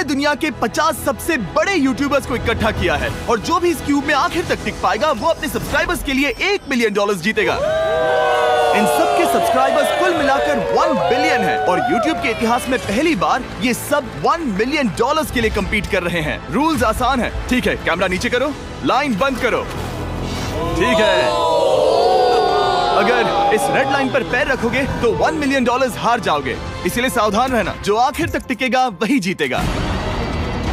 दुनिया के 50 सबसे बड़े यूट्यूबर्स को इकट्ठा किया है और जो भी इस क्यूब में आखिर तक टिक पाएगा वो अपने सब्सक्राइबर्स के लिए $1 मिलियन जीतेगा। इन सब के सब्सक्राइबर्स कुल मिलाकर 1 बिलियन है और YouTube के इतिहास में पहली बार ये सब $1 मिलियन के लिए कम्पीट कर रहे हैं। रूल्स आसान है, ठीक है? कैमरा नीचे करो, लाइन बंद करो, ठीक है? अगर इस रेड लाइन पर पैर रखोगे तो $1 मिलियन हार जाओगे, इसीलिए सावधान रहना। जो आखिर तक टिकेगा वही जीतेगा।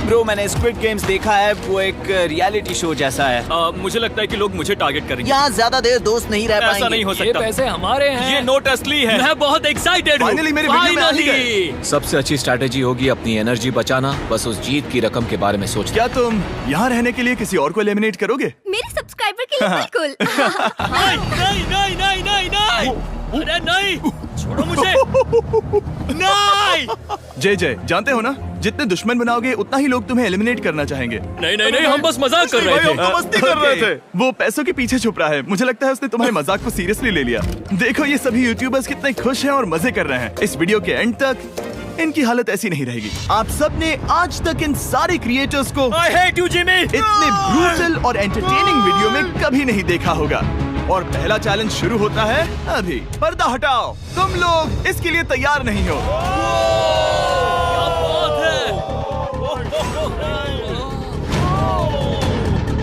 ब्रो, मैंने स्क्विड गेम्स देखा है, वो एक रियलिटी शो जैसा है। मुझे लगता है कि लोग मुझे टारगेट करेंगे। यहाँ ज्यादा देर दोस्त नहीं रह पाएंगे। ऐसा नहीं हो ये सकता। पैसे हमारे हैं। ये नोट असली है। मैं बहुत एक्साइटेड हूँ। फाइनली मेरे वीडियो में आ ही गए। सबसे अच्छी स्ट्रैटेजी होगी अपनी एनर्जी बचाना, बस उस जीत की रकम के बारे में सोचना। क्या तुम यहाँ रहने के लिए किसी और को एलिमिनेट करोगे? मेरे सब्सक्राइबर के लिए बिल्कुल। नहीं। अरे नहीं, छोड़ो मुझे। नहीं। जय जानते हो ना, जितने दुश्मन बनाओगे उतना ही लोग तुम्हें एलिमिनेट करना चाहेंगे। नहीं, हम बस मजाक कर रहे थे। हम तो मस्ती कर रहे थे। वो पैसों के पीछे छुप रहा है। मुझे लगता है उसने तुम्हारे मजाक को सीरियसली ले लिया। देखो ये सभी यूट्यूबर्स कितने खुश हैं और मजे कर रहे हैं। इस वीडियो के एंड तक इनकी हालत ऐसी नहीं रहेगी। आप सब ने आज तक इन सारे क्रिएटर्स को I hate you, Jimmy! इतने ब्रूटल और एंटरटेनिंग वीडियो में कभी नहीं देखा होगा। और पहला चैलेंज शुरू होता है अभी। पर्दा हटाओ। तुम लोग इसके लिए तैयार नहीं हो।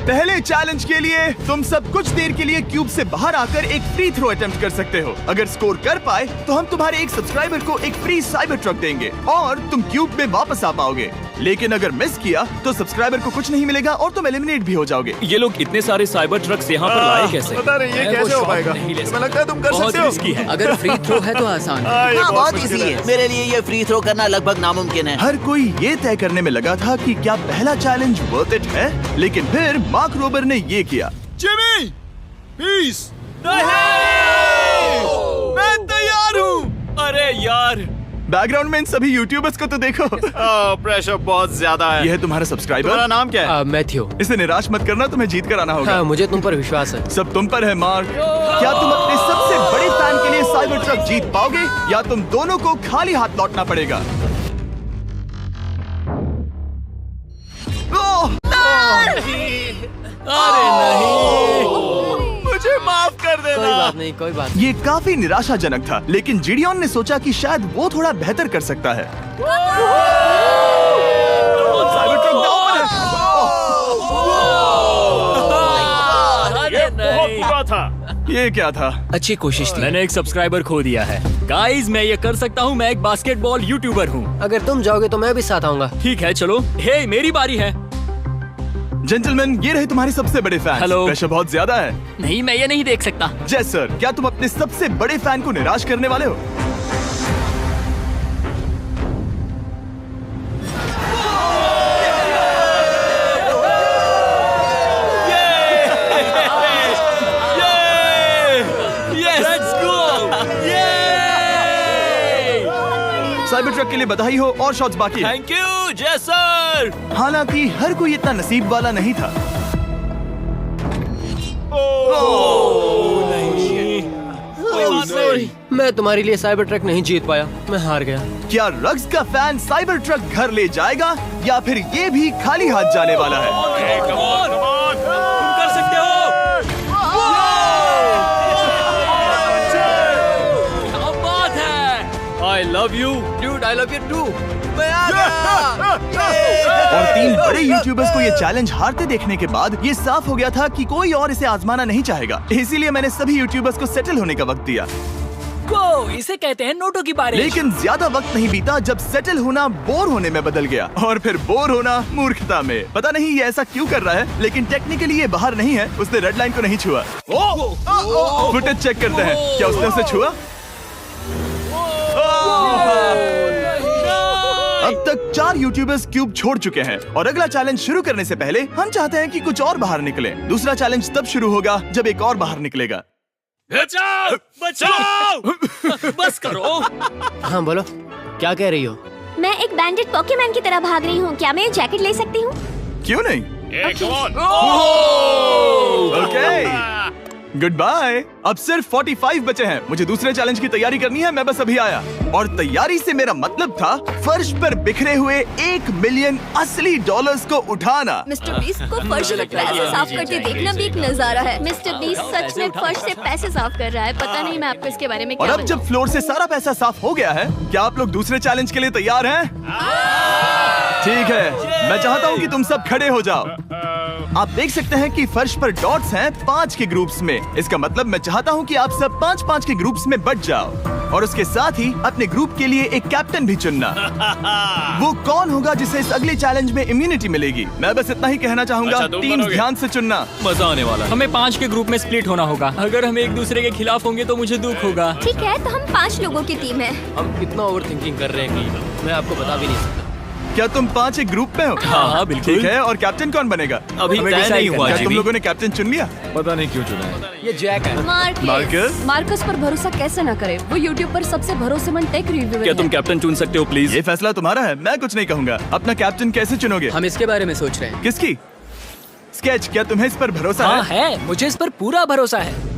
पहले चैलेंज के लिए तुम सब कुछ देर के लिए क्यूब से बाहर आकर एक फ्री थ्रो अटेम्प्ट कर सकते हो। अगर स्कोर कर पाए तो हम तुम्हारे एक सब्सक्राइबर को एक फ्री साइबर ट्रक देंगे और तुम क्यूब में वापस आ पाओगे। लेकिन अगर मिस किया तो सब्सक्राइबर को कुछ नहीं मिलेगा और तुम एलिमिनेट भी हो जाओगे। ये लोग इतने सारे साइबर ट्रक्स यहाँ पर लाए कैसे? पता नहीं ये कैसे हो पाएगा। तुम्हें लगता है तुम कर बहुत सकते हो? रिस्की है। अगर फ्री थ्रो है तो आसान है। हाँ, बहुत इजी है। मेरे लिए ये फ्री थ्रो करना लगभग नामुमकिन है। हर कोई ये तय करने में लगा था कि क्या पहला चैलेंज वर्थ इट है, लेकिन फिर मार्क रोबर ने ये किया। Jimmy, please. मैं तैयार हूँ। अरे यार, बैकग्राउंड में इन सभी यूट्यूबर्स को तो देखो। प्रेशर बहुत ज्यादा है। ये है तुम्हारा सब्सक्राइबर। तुम्हारा नाम क्या है? मैथ्यू। इसे निराश मत करना, तुम्हें जीत कर आना होगा। हाँ, मुझे तुम पर विश्वास है। सब तुम पर है मार्क। क्या तुम अपने सबसे बड़े फैन के लिए साइबर ट्रक जीत पाओगे या तुम दोनों को खाली हाथ लौटना पड़ेगा? अरे नहीं, मुझे माफ कर कोई देना। बात नहीं, कोई बात नहीं। ये काफी निराशाजनक था, लेकिन जिडियन ने सोचा कि शायद वो थोड़ा बेहतर कर सकता है। साइबर ट्रक डाउन है। अरे नहीं, बुरा था। ये क्या था? अच्छी कोशिश थी। मैंने एक सब्सक्राइबर खो दिया है। गाइस, मैं ये कर सकता हूँ। मैं एक बास्केटबॉल यूट्यूबर हूँ। अगर तुम जाओगे तो मैं भी साथ आऊंगा। ठीक है, चलो। हे, मेरी बारी है। जेंटलमैन, ये रहे तुम्हारे सबसे बड़े फैन। हेलो। प्रेशर बहुत ज्यादा है। नहीं, मैं ये नहीं देख सकता। जय सर, क्या तुम अपने सबसे बड़े फैन को निराश करने वाले हो? साइबर ट्रक के लिए बधाई हो और शॉट्स बाकी हैं। थैंक यू जय सर। हालांकि हर कोई इतना नसीब वाला नहीं था। मैं तुम्हारे लिए साइबर ट्रक नहीं जीत पाया, मैं हार गया। क्या रग्स का फैन साइबर ट्रक घर ले जाएगा या फिर ये भी खाली हाथ जाने वाला है? तुम कर सकते हो। क्या बात है। I love you, Dude, I love you too. और 3 बड़े यूट्यूबर्स को ये चैलेंज हारते देखने के बाद ये साफ हो गया था कि कोई और इसे आजमाना नहीं चाहेगा। इसीलिए मैंने सभी यूट्यूबर्स को सेटल होने का वक्त दिया। इसे कहते हैं नोटों की बारिश। लेकिन ज्यादा वक्त नहीं बीता जब सेटल होना बोर होने में बदल गया और फिर बोर होना मूर्खता में। पता नहीं ये ऐसा क्यों कर रहा है, लेकिन टेक्निकली ये बाहर नहीं है। उसने रेड लाइन को नहीं छुआ। फुटेज चेक करते हैं, क्या उसने उसे छुआ? अब तक 4 यूट्यूबर्स क्यूब छोड़ चुके हैं और अगला चैलेंज शुरू करने से पहले हम चाहते हैं कि कुछ और बाहर निकले। दूसरा चैलेंज तब शुरू होगा जब एक और बाहर निकलेगा। बचाओ, बचाओ। बस करो। हाँ बोलो, क्या कह रही हो? मैं एक बैंडेड पॉकीमैन की तरह भाग रही हूँ। क्या मैं ये जैकेट ले सकती हूँ? क्यों नहीं? ओके। Good bye. अब सिर्फ 45 बचे हैं। मुझे दूसरे चैलेंज की तैयारी करनी है। मैं बस अभी आया। और तैयारी से मेरा मतलब था फर्श पर बिखरे हुए 1 मिलियन असली डॉलर्स को उठाना। मिस्टर बीस्ट को फर्श से पैसे साफ करते देखना भी एक नजारा है। मिस्टर बीस्ट सच में फर्श से पैसे साफ कर रहा है। पता नहीं मैं आपको इसके बारे में और क्या अब जब फ्लोर से सारा पैसा साफ हो गया है, क्या आप लोग दूसरे चैलेंज के लिए तैयार हैं? ठीक है, मैं चाहता हूँ कि तुम सब खड़े हो जाओ। आप देख सकते हैं कि फर्श पर डॉट्स हैं 5 के ग्रुप्स में। इसका मतलब मैं चाहता हूँ कि आप सब 5-5 के ग्रुप्स में बट जाओ और उसके साथ ही अपने ग्रुप के लिए एक कैप्टन भी चुनना। वो कौन होगा जिसे इस अगले चैलेंज में इम्यूनिटी मिलेगी? मैं बस इतना ही कहना चाहूंगा, अच्छा, तुम टीम्स बनोगे। ध्यान से चुनना। मजा आने वाला है। हमें 5 के ग्रुप में स्प्लिट होना होगा। अगर हम एक दूसरे के खिलाफ होंगे तो मुझे दुख होगा। ठीक है, तो हम 5 लोगों की टीम है। हम कितना ओवर थिंकिंग कर रहे हैं कि मैं आपको बता भी नहीं सकता। क्या तुम 5 एक ग्रुप में हो? हाँ, बिल्कुल। ठीक है, और कैप्टन कौन बनेगा? अभी हमें तय decide नहीं हुआ क्या तुम जी। लोगों ने कैप्टन चुन लिया? पता नहीं क्यों चुना है। ये जैक है। मार्कस? मार्कस पर भरोसा कैसे न करे? वो यूट्यूब पर सबसे भरोसेमंद टेक रिव्यूअर क्या है। तुम कैप्टन चुन सकते हो प्लीज? ये फैसला तुम्हारा है, मैं कुछ नहीं कहूंगा। अपना कैप्टन कैसे चुनोगे? हम इसके बारे में सोच रहे हैं। किसकी? स्केच, क्या तुम्हें इस पर भरोसा हाँ है? है, मुझे इस पर पूरा भरोसा है।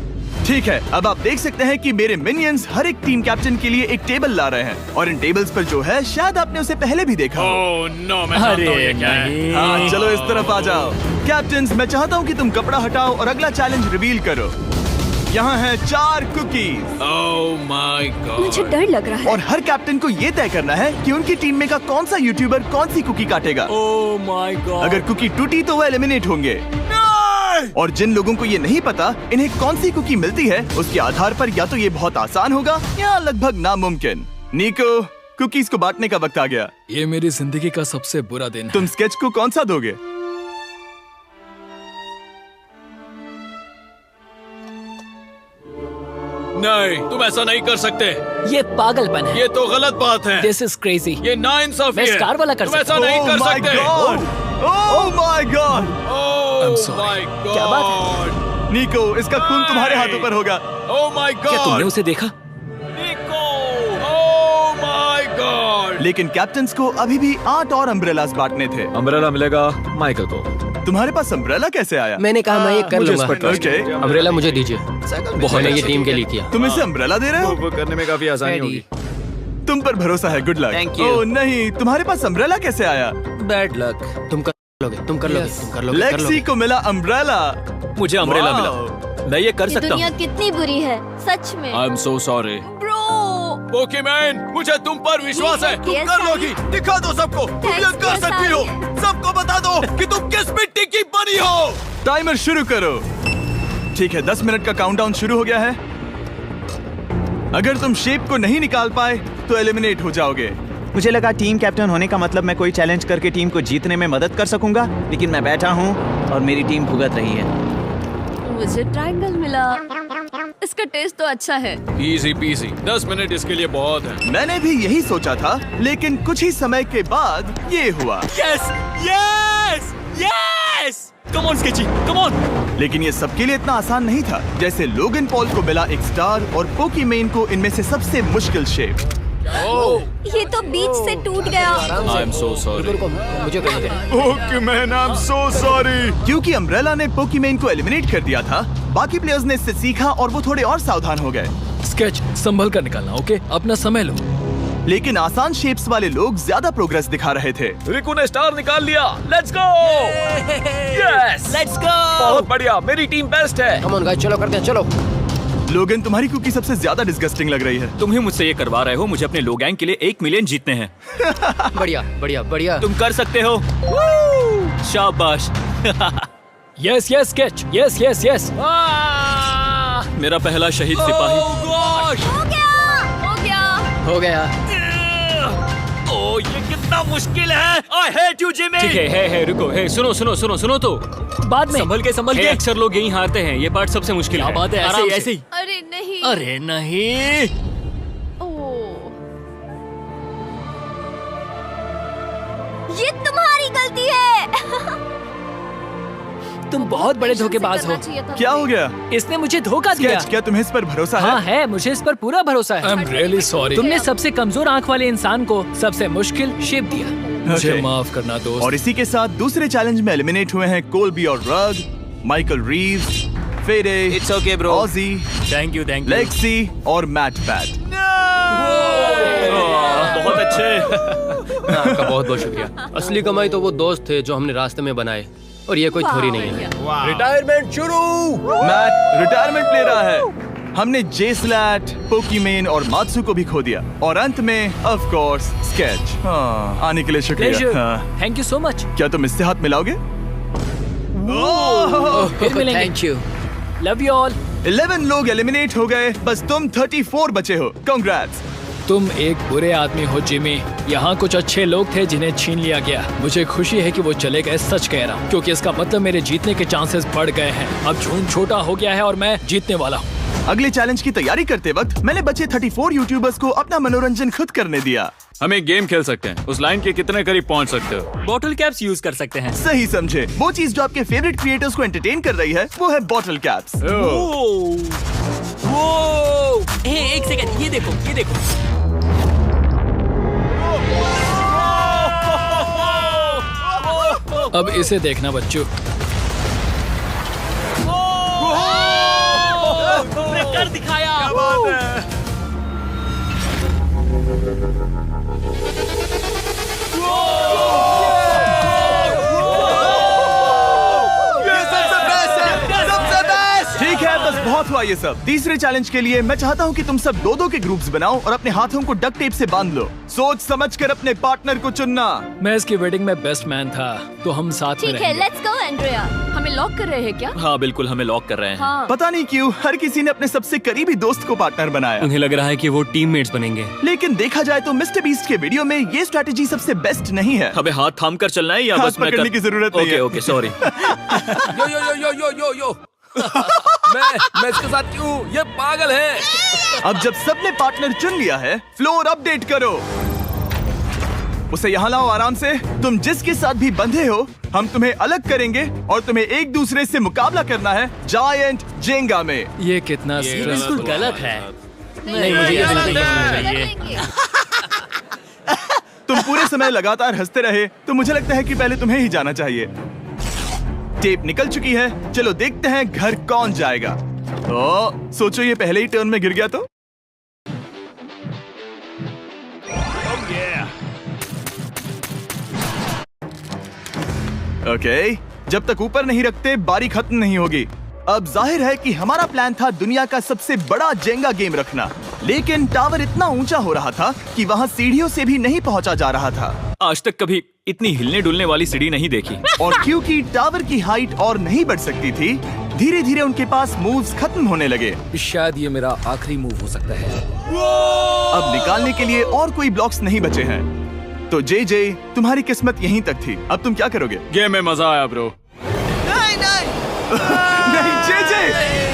ठीक है, अब आप देख सकते हैं कि मेरे मिनियंस हर एक टीम कैप्टन के लिए एक टेबल ला रहे हैं और इन टेबल्स पर जो है शायद आपने उसे पहले भी देखा हो। अरे नहीं। हाँ, चलो इस तरफ आ जाओ। कैप्टन्स, मैं चाहता हूँ कि तुम कपड़ा हटाओ और अगला चैलेंज रिवील करो। यहाँ है 4 कुकीज मुझे डर लग रहा है। और हर कैप्टन को ये तय करना है कि उनकी टीम में का कौन सा यूट्यूबर कौन सी कुकी काटेगा। Oh my God. अगर कुकी टूटी तो वह एलिमिनेट होंगे। और जिन लोगों को ये नहीं पता इन्हें कौन सी कुकी मिलती है, उसके आधार पर या तो ये बहुत आसान होगा या लगभग नामुमकिन। निको, कुकीज को बांटने का वक्त आ गया। ये मेरी जिंदगी का सबसे बुरा दिन है। तुम स्केच को कौन सा दोगे? नहीं, तुम ऐसा नहीं कर सकते। ये पागलपन है। ये तो गलत बात है। This is crazy. ये नाइंसाफी मैं है। स्टार वाला कर तुम ऐसा सकता नहीं Oh कर my सकते। God! Oh my God! Oh my God! क्या बात निको, इसका खून तुम्हारे हाथों पर होगा। Oh my God! क्या तुमने उसे देखा? Oh my God! लेकिन कैप्टन्स को अभी भी 8 और अम्ब्रेलास बांटने थे। अम्ब्रेला मिलेगा माइकल को। तुम्हारे पास अम्ब्रेला कैसे आया? मैंने कहा मैं ये कर मुझे इस लूंगा। पर trust है। Okay. अम्ब्रेला मुझे दीजिए। मैंने ये टीम के लिए किया। तुम इसे अम्ब्रेला दे रहे हो? वो करने में काफी आसानी होगी। तुम पर भरोसा है, गुड लक। Thank you. ओह नहीं, तुम्हारे पास अम्ब्रेला कैसे आया? Bad luck. तुम कर लोगे, तुम कर लोगे, तुम कर लोगे, कर लेक्सी लोगे। को मिला अम्ब्रेला। मुझे अम्ब्रेला Wow. मिला। मैं ये कर ये सकता दुनिया हूँ। कितनी बुरी है, सच में। I am so sorry. Bro, Pokemon, मुझे तुम पर विश्वास है। तुम कर लोगी। दिखा दो सबको, तुम ये Thanks, कर सकती हो। सबको बता दो कि तुम किस मिट्टी की बनी हो। टाइमर शुरू करो। ठीक है, 10 मिनट का काउंटडाउन शुरू हो गया है। अगर तुम शेप को नहीं निकाल पाए तो एलिमिनेट हो जाओगे। मुझे लगा टीम कैप्टन होने का मतलब मैं कोई चैलेंज करके टीम को जीतने में मदद कर सकूंगा, लेकिन मैं बैठा हूँ और मेरी टीम भुगत रही है। मुझे ट्रायंगल मिला। इसका टेस्ट तो अच्छा है। Easy peasy। 10 मिनट इसके लिए बहुत है। मैंने भी यही सोचा था, लेकिन कुछ ही समय के बाद ये हुआ। Yes yes yes. Come on sketchy, come on. लेकिन ये सबके लिए इतना आसान नहीं था। जैसे लोगन पॉल को मिला एक स्टार और पोकीमेन को इनमें से सबसे मुश्किल शेप। ये तो बीच से टूट गया। आई एम सो सॉरी। रुको, मुझे करने दे। पोकीमेन, आई एम सो सॉरी। क्योंकि अम्ब्रेला ने पोकीमेन को एलिमिनेट कर दिया था, बाकी प्लेयर्स ने इससे सीखा और वो थोड़े और सावधान हो गए। स्केच संभल कर निकालना, ओके? अपना समय लो। लेकिन आसान शेप्स वाले लोग ज्यादा प्रोग्रेस दिखा रहे थे। रिकू ने स्टार निकाल लिया। Let's go. Yes, let's go. बहुत बढ़िया। मेरी टीम बेस्ट है। कम ऑन गाइस, चलो करते हैं, चलो। लोगन, तुम्हारी कुकी सबसे ज्यादा डिस्गस्टिंग लग रही है। तुम ही मुझसे ये करवा रहे हो। मुझे अपने लो गैंग के लिए 1 मिलियन जीतने हैं। बढ़िया, बढ़िया, बढ़िया। तुम कर सकते हो। शाबाश। Yes yes sketch, yes yes yes. मेरा पहला शहीद सिपाही। हो गया, हो गया। हो गया। ओह, ये कितना मुश्किल है। I hate you, Jimmy। ठीक है, रुको, सुनो सुनो सुनो सुनो तो। बाद में संभल के। अक्सर लोग यही हारते हैं। ये पार्ट सबसे मुश्किल है। क्या बात है, ऐसे आराम ही, से। ऐसे ही। अरे नहीं। अरे नहीं। ओह, ये तुम्हारी गलती है। तुम बहुत बड़े धोखेबाज हो। क्या हो गया? इसने मुझे धोखा दिया। स्केच, क्या तुम्हें इस पर भरोसा हाँ है? है, मुझे इस पर पूरा भरोसा आई है। Am really sorry. तुमने सबसे कमजोर आंख वाले इंसान को सबसे मुश्किल शेप दिया। मुझे Okay. माफ करना दोस्त। और इसी के साथ दूसरे चैलेंज में एलिमिनेट हुए हैं कोल्बी और रग, माइकल रीव्स, फेरे, It's okay, bro. ऑजी, थैंक यू लेक्सी और मैट पैट। बहुत अच्छे। आपका बहुत बहुत शुक्रिया। असली कमाई तो वो दोस्त थे जो हमने रास्ते में बनाए, और ये कोई थोड़ी नहीं है। रिटायरमेंट शुरू। मैट रिटायरमेंट ले रहा है। हमने जेस्लैट, पोकीमेन और मात्सु को भी खो दिया, और अंत में ऑफ कोर्स स्केच। हाँ, आने के लिए शुक्रिया। हाँ। Thank you so much. क्या तुम इससे हाथ मिलाओगे? फिर मिलेंगे। Thank you. Love you all. 11 लोग एलिमिनेट हो गए, बस तुम 34 बचे हो। कांग्रेट्स। तुम एक बुरे आदमी हो जिमी। यहाँ कुछ अच्छे लोग थे जिन्हें छीन लिया गया। मुझे खुशी है कि वो चले गए, सच कह रहा हूँ, क्योंकि इसका मतलब मेरे जीतने के चांसेस बढ़ गए हैं। अब झूठ छोटा हो गया है और मैं जीतने वाला हूँ। अगले चैलेंज की तैयारी करते वक्त मैंने बचे 34 यूट्यूबर्स को अपना मनोरंजन खुद करने दिया। हम एक गेम खेल सकते हैं। उस लाइन के कितने करीब पहुंच सकते हो? बॉटल कैप्स यूज कर सकते हैं। सही समझे। वो चीज जो आपके फेवरेट क्रिएटर्स को एंटरटेन कर रही है वो है बॉटल कैप्स। एक सेकंड, ये देखो, ये देखो। अब इसे देखना बच्चों। कर दिखाया। ठीक है, बस बहुत हुआ ये सब। तीसरे चैलेंज के लिए मैं चाहता हूँ कि तुम सब दो के ग्रुप्स बनाओ और अपने हाथों को डक्ट टेप से बांध लो। सोच समझकर अपने पार्टनर को चुनना। मैं इसकी वेडिंग में बेस्ट मैन था, तो हम साथ में ठीक है, रहेंगे। Let's go Andrea. हमें लॉक कर रहे हैं क्या? हाँ बिल्कुल, हमें लॉक कर रहे हैं। हाँ। पता नहीं क्यों हर किसी ने अपने सबसे करीबी दोस्त को पार्टनर बनाया। उन्हें लग रहा है कि वो टीममेट्स बनेंगे। लेकिन देखा जाए तो मिस्टर बीस्ट के वीडियो में ये स्ट्रेटेजी सबसे बेस्ट नहीं है। हमें हाथ थाम कर चलना है या हाथ बस मैं पकड़ने की जरूरत नहीं है। Okay, sorry. यो यो यो यो यो यो मैं इसके साथ क्यों? ये पागल है। अब जब सबने पार्टनर चुन लिया है, फ्लोर अपडेट करो। उसे यहाँ लाओ आराम से। तुम जिसके साथ भी बंधे हो, हम तुम्हें अलग करेंगे और तुम्हें एक दूसरे से मुकाबला करना है जायंट जेंगा में। ये कितना बिल्कुल गलत है। नहीं, मुझे ये बिल्कुल नहीं चाहिए। तुम पूरे समय लगातार हंसते रहे, तो मुझे लगता है कि पहले तुम्हें ही जाना चाहिए। टेप निकल चुकी है, चलो देखते हैं घर कौन जाएगा। ओ, सोचो ये पहले ही टर्न में गिर गया तो। ओके, जब तक ऊपर नहीं रखते बारी खत्म नहीं होगी। अब जाहिर है कि हमारा प्लान था दुनिया का सबसे बड़ा जेंगा गेम रखना, लेकिन टावर इतना ऊंचा हो रहा था कि वहाँ सीढ़ियों से भी नहीं पहुँचा जा रहा था। आज तक कभी इतनी हिलने डुलने वाली सीढ़ी नहीं देखी। और क्योंकि टावर की हाइट और नहीं बढ़ सकती थी, धीरे धीरे उनके पास मूव्स खत्म होने लगे। शायद ये मेरा आखिरी मूव हो सकता है। अब निकालने के लिए और कोई ब्लॉक्स नहीं बचे हैं। तो जे तुम्हारी किस्मत यहीं तक थी। अब तुम क्या करोगे? गेम में मजा आया ब्रो। नहीं जे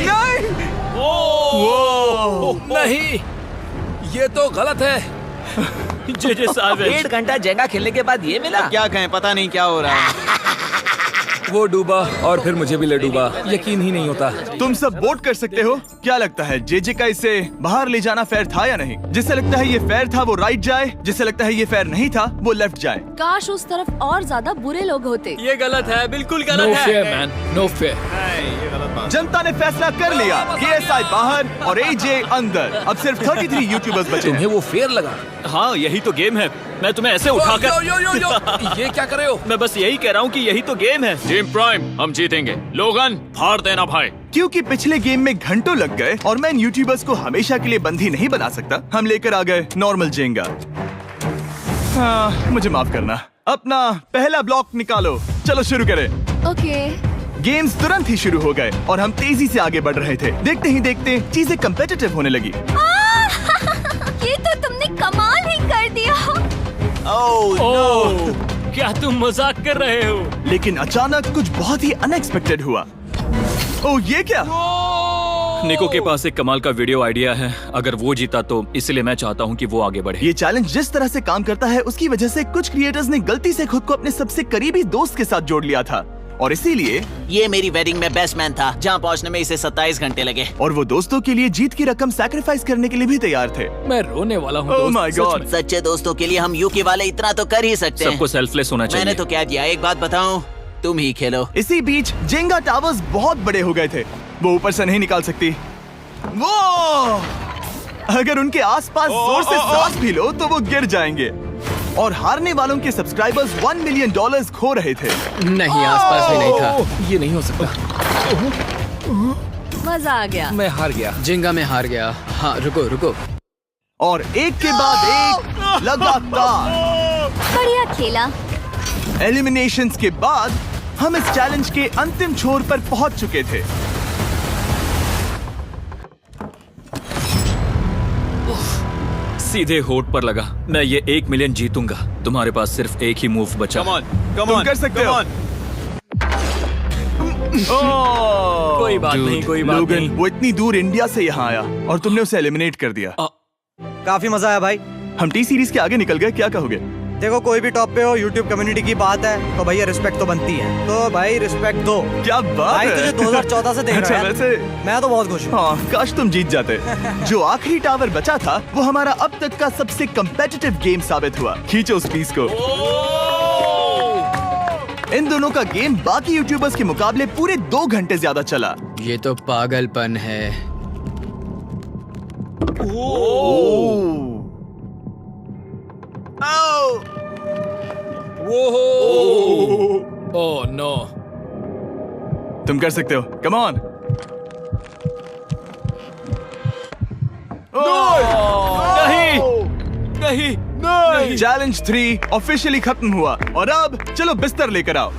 नहीं। वो नहीं, ये तो गलत है। जे साहब, 1.5 घंटा जेंगा खेलने के बाद ये मिला। क्या कहें, पता नहीं क्या हो रहा है। वो डूबा और फिर मुझे भी ले डूबा। यकीन ही नहीं होता। तुम सब वोट कर सकते हो। क्या लगता है जे का इसे बाहर ले जाना फेयर था या नहीं? जिसे लगता है ये फेयर था वो राइट जाए, जिसे लगता है ये फेयर नहीं था वो लेफ्ट जाए। काश उस तरफ और ज्यादा बुरे लोग होते। ये गलत है, बिल्कुल नो गलत है। Fair man, no fair. जनता ने फैसला कर लिया। KSI बाहर और AJ अंदर। अब सिर्फ 33 यूट्यूबर्स बचे हैं। तुम्हें वो फेयर लगा? हाँ, यही तो गेम है। मैं तुम्हें ऐसे उठाकर यो यो यो यो ये क्या कर रहे हो? मैं बस यही कह रहा हूँ कि यही तो गेम है। टीम प्राइम, हम जीतेंगे। लोगन, फाड़ देना भाई। क्योंकि पिछले गेम में घंटों लग गए और मैं इन यूट्यूबर्स को हमेशा के लिए बंदी नहीं बना सकता, हम लेकर आ गए नॉर्मल जेंगा। हाँ, मुझे माफ करना। अपना पहला ब्लॉक निकालो। चलो शुरू करें। ओके। गेम्स तुरंत ही शुरू हो गए और हम तेजी से आगे बढ़ रहे थे। देखते ही देखते चीजें कम्पिटिटिव होने लगी। ये तो तुमने कमाल ही कर दिया। ओह, क्या तुम मजाक कर रहे हो? लेकिन अचानक कुछ बहुत ही अनएक्सपेक्टेड हुआ। ओह, ये क्या? निको के पास एक कमाल का वीडियो आइडिया है। अगर वो जीता तो इसलिए मैं चाहता हूँ कि वो आगे बढ़े। ये चैलेंज जिस तरह से काम करता है उसकी वजह से कुछ क्रिएटर्स ने गलती से खुद को अपने सबसे करीबी दोस्त के साथ जोड़ लिया था, और इसीलिए ये मेरी वेडिंग में बेस्ट मैन था, जहाँ पहुँचने में इसे 27 घंटे लगे। और वो दोस्तों के लिए जीत की रकम सैक्रिफाइस करने के लिए भी तैयार थे। मैं रोने वाला हूँ। Oh दोस्त, my सच God! में। सच्चे दोस्तों के लिए हम यूके वाले इतना तो कर ही सकते हैं। सबको सेल्फलेस होना चाहिए। मैंने तो क्या दिया, एक बात बताऊं, तुम ही खेलो। इसी बीच जेंगा टावर्स बहुत बड़े हो गए थे वो ऊपर से नहीं निकाल सकती। वो अगर उनके आसपास जोर से सांस भी लो तो वो गिर जाएंगे। और हारने वालों के सब्सक्राइबर्स $1 मिलियन खो रहे थे। नहीं, आसपास भी नहीं था। ये नहीं हो सकता। मजा आ गया। मैं हार गया। जिंगा में हार गया। हाँ, रुको रुको। और एक के बाद एक लगातार बढ़िया खेला। एलिमिनेशंस के बाद हम इस चैलेंज के अंतिम छोर पर पहुंच चुके थे। सीधे होठ पर लगा। मैं ये 1 मिलियन जीतूंगा। तुम्हारे पास सिर्फ एक ही मूव बचा। तुम कर सकते हो। कोई बात नहीं, कोई बात लोगन, नहीं। वो इतनी दूर इंडिया से यहाँ आया और तुमने उसे एलिमिनेट कर दिया। काफी मजा आया भाई। हम टी सीरीज के आगे निकल गए, क्या कहोगे? देखो, कोई भी टॉप पे हो, यूट्यूब कम्युनिटी की बात है तो भैया रिस्पेक्ट तो बनती है। तो भाई रिस्पेक्ट दो। क्या बात भाई है। तुझे 2014 से देख अच्छा, रहा है। वैसे मैं तो बहुत खुश हूँ। हाँ, काश तुम जीत जाते। जो आखिरी टावर बचा था वो हमारा अब तक का सबसे कम्पेटिटिव गेम साबित हुआ। खींचो उस पीस को। इन दोनों का गेम बाकी यूट्यूबर्स के मुकाबले पूरे 2 घंटे ज्यादा चला। ये तो पागलपन है। Oh no. तुम कर सकते हो, कम ऑन। नहीं। चैलेंज 3 ऑफिशियली खत्म हुआ और अब चलो बिस्तर लेकर आओ।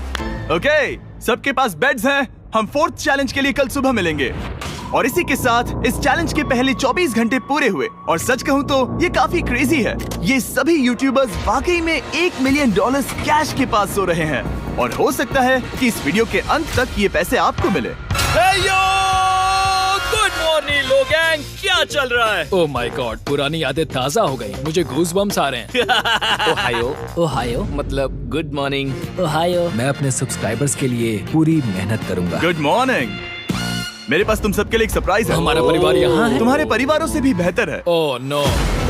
ओके, सबके पास बेड्स हैं। हम 4th चैलेंज के लिए कल सुबह मिलेंगे। और इसी के साथ इस चैलेंज के पहले 24 घंटे पूरे हुए। और सच कहूँ तो ये काफी क्रेजी है। ये सभी यूट्यूबर्स वाकई में $1 मिलियन कैश के पास सो रहे हैं। और हो सकता है कि इस वीडियो के अंत तक ये पैसे आपको मिले। गुड मॉर्निंग लोगैंग, क्या चल रहा है? ओह माय गॉड, पुरानी यादें ताजा हो गई। मुझे गूज़बम्स आ रहे हैं। ओहायो। ओहायो मतलब गुड मॉर्निंग। ओहायो। मैं अपने सब्सक्राइबर्स के लिए पूरी मेहनत करूंगा। Good morning. मेरे पास तुम सबके लिए एक सरप्राइज है। हमारा परिवार यहाँ है। तुम्हारे परिवारों से भी बेहतर है। Oh no.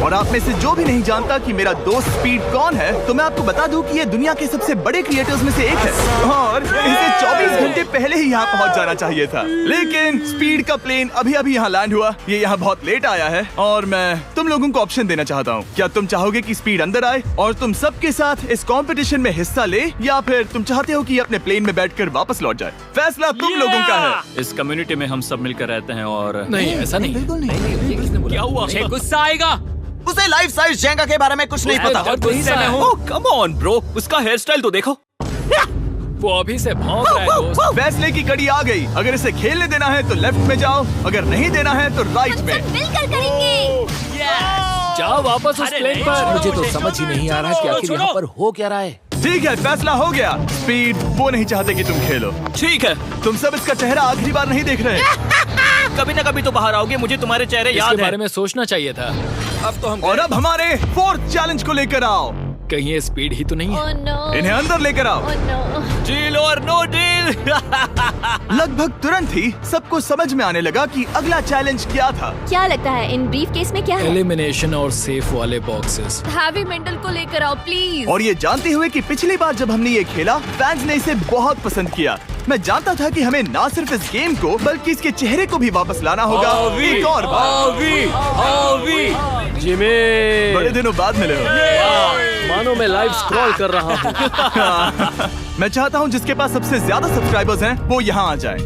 और आप में से जो भी नहीं जानता कि मेरा दोस्त स्पीड कौन है, तो मैं आपको बता दूं कि ये दुनिया के सबसे बड़े क्रिएटर्स में से एक है। और इसे 24 घंटे पहले ही यहाँ पहुँच जाना चाहिए था। लेकिन स्पीड का प्लेन अभी अभी यहाँ लैंड हुआ। ये यहाँ बहुत लेट आया है और मैं तुम लोगों को ऑप्शन देना चाहता हूँ। क्या तुम चाहोगे कि स्पीड अंदर आए और तुम सबके साथ इस कंपटीशन में हिस्सा ले, या फिर तुम चाहते हो कि ये अपने प्लेन में बैठकर वापस लौट जाए? फैसला तुम लोगों का है। इस कम्युनिटी में हम सब मिलकर रहते हैं और नहीं, ऐसा नहीं। क्या हुआ? गुस्सा आएगा। उसे लाइफ साइज जेंगा के बारे में कुछ नहीं पता। बहुत गुस्सा है। ओह कम ऑन ब्रो, उसका हेयर स्टाइल तो देखो। वो अभी से भौंक रहा है दोस्त। फैसले की कड़ी आ गई। अगर इसे खेलने देना है तो लेफ्ट में जाओ, अगर नहीं देना है तो राइट में। मिलकर करेंगे। जाओ वापस उस प्लेन पर। मुझे तो समझ ही नहीं आ रहा कि आखिर यहाँ पर हो क्या रहा है। ठीक है, फैसला हो गया। स्पीड वो नहीं चाहते कि तुम खेलो। ठीक है, तुम सब इसका चेहरा आखिरी बार नहीं देख रहे। कभी ना कभी तो बाहर आओगे, मुझे तुम्हारे चेहरे याद इसके है। बारे में सोचना चाहिए था। अब तो हम और अब हमारे 4th चैलेंज को लेकर आओ। कहीं ये स्पीड ही तो नहीं है। Oh no. इन्हें अंदर लेकर आओ। Oh no. डील और नो डील। लगभग तुरंत ही सबको समझ में आने लगा कि अगला चैलेंज क्या था। क्या लगता है इन ब्रीफ केस में क्या है? एलिमिनेशन और सेफ वाले बॉक्सेस। हैवी मेंटल को लेकर आओ प्लीज। और ये जानते हुए कि पिछली बार जब हमने ये खेला फैंस ने इसे बहुत पसंद किया। मैं जानता था कि हमें ना सिर्फ इस गेम को बल्कि इसके चेहरे को भी वापस लाना होगा। एक और बार। जिमी, बड़े दिनों बाद मिले हो। मानो मैं लाइव स्क्रॉल कर रहा हूँ। मैं चाहता हूँ जिसके पास सबसे ज्यादा सब्सक्राइबर्स हैं वो यहाँ आ जाए।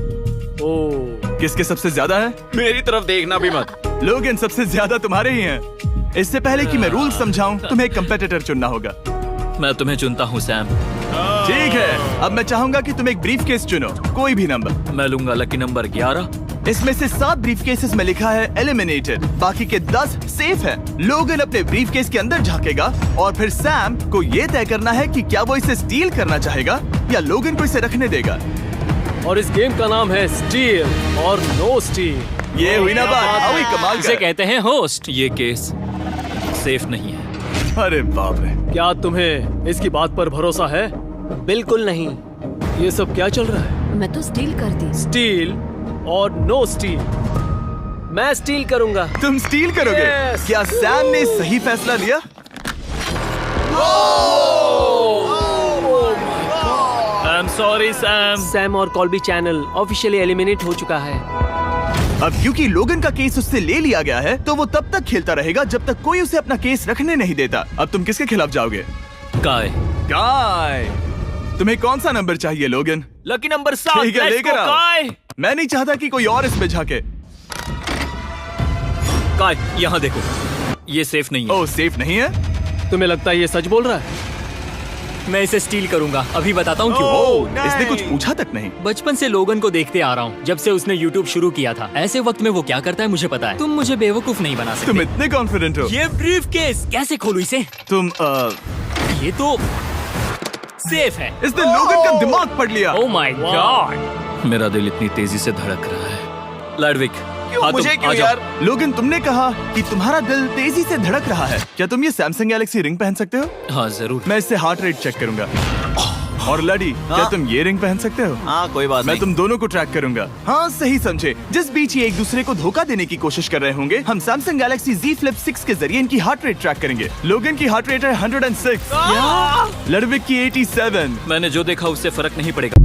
ओह, किसके सबसे ज्यादा है? मेरी तरफ देखना भी मत। लोग इन सबसे ज्यादा तुम्हारे ही हैं। इससे पहले कि मैं रूल समझाऊं, तुम्हें एक कंपेटिटर चुनना होगा। मैं तुम्हें चुनता हूँ सैम। ठीक है, अब मैं चाहूंगा कि तुम एक ब्रीफ केस चुनो, कोई भी नंबर। मैं लूंगा लकी नंबर 11। इसमें से 7 ब्रीफ केसेस में लिखा है एलिमिनेटेड, बाकी के 10 सेफ है। लोगन अपने ब्रीफ केस के अंदर झांकेगा और फिर सैम को ये तय करना है कि क्या वो इसे स्टील करना चाहेगा या लोगन को इसे रखने देगा। और इस गेम का नाम है स्टील और नो स्टील। ये हुई ना बात, हाउ ही कमाल इसे का। कहते हैं होस्ट। ये केस सेफ नहीं है। अरे बाप रे। क्या तुम्हें इसकी बात पर भरोसा है? बिल्कुल नहीं। ये सब क्या चल रहा है? मैं तो स्टील कर दी। स्टील और नो स्टील। मैं स्टील करूंगा। तुम स्टील करोगे? Yes. क्या सैम ने सही फैसला लिया? I am sorry Sam. Sam और कॉल्बी चैनल ऑफिशियली एलिमिनेट हो चुका है। अब क्योंकि लोगन का केस उससे ले लिया गया है तो वो तब तक खेलता रहेगा जब तक कोई उसे अपना केस रखने नहीं देता। अब तुम किसके खिलाफ जाओगे? काय। काय। तुम्हें कौन सा नंबर चाहिए लोगन? Lucky number 7। ठीक है, लेकर आओ। काय। मैं नहीं चाहता कि कोई और इसमें झाके। काय, यहाँ देखो, ये सेफ नहीं है। ओह, सेफ नहीं है? तुम्हें लगता है ये सच बोल रहा है? मैं इसे स्टील करूंगा, अभी बताता हूँ क्यों। ओह, इसने कुछ पूछा तक नहीं। बचपन से लोगन को देखते आ रहा हूँ, जब से उसने YouTube शुरू किया था। ऐसे वक्त में वो क्या करता है मुझे पता है। तुम मुझे बेवकूफ नहीं बना सकते। तुम इतने कॉन्फिडेंट हो? ये ब्रीफ केस कैसे खोलूं इसे? तुम ये तो सेफ है। इसने लोगन का दिमाग पढ़ लिया। Oh my God. मेरा दिल इतनी तेजी से धड़क रहा है। लैडविक, मुझे क्यों यार? लोगन, तुमने कहा कि तुम्हारा दिल तेजी से धड़क रहा है। क्या तुम ये सैमसंग गैलेक्सी रिंग पहन सकते हो? हाँ जरूर। मैं इससे हार्ट रेट चेक करूंगा। और लड़ी, क्या तुम ये रिंग पहन सकते हो? हाँ, कोई बात मैं नहीं। तुम दोनों को ट्रैक करूंगा। हाँ, सही समझे। जिस बीच ये एक दूसरे को धोखा देने की कोशिश कर रहे होंगे, हम सैमसंग गैलेक्सी Z Flip 6 के जरिए इनकी हार्ट रेट ट्रैक करेंगे। लोगन की हार्ट रेट है 106, लड़विक की 87। मैंने जो देखा उससे फर्क नहीं पड़ेगा।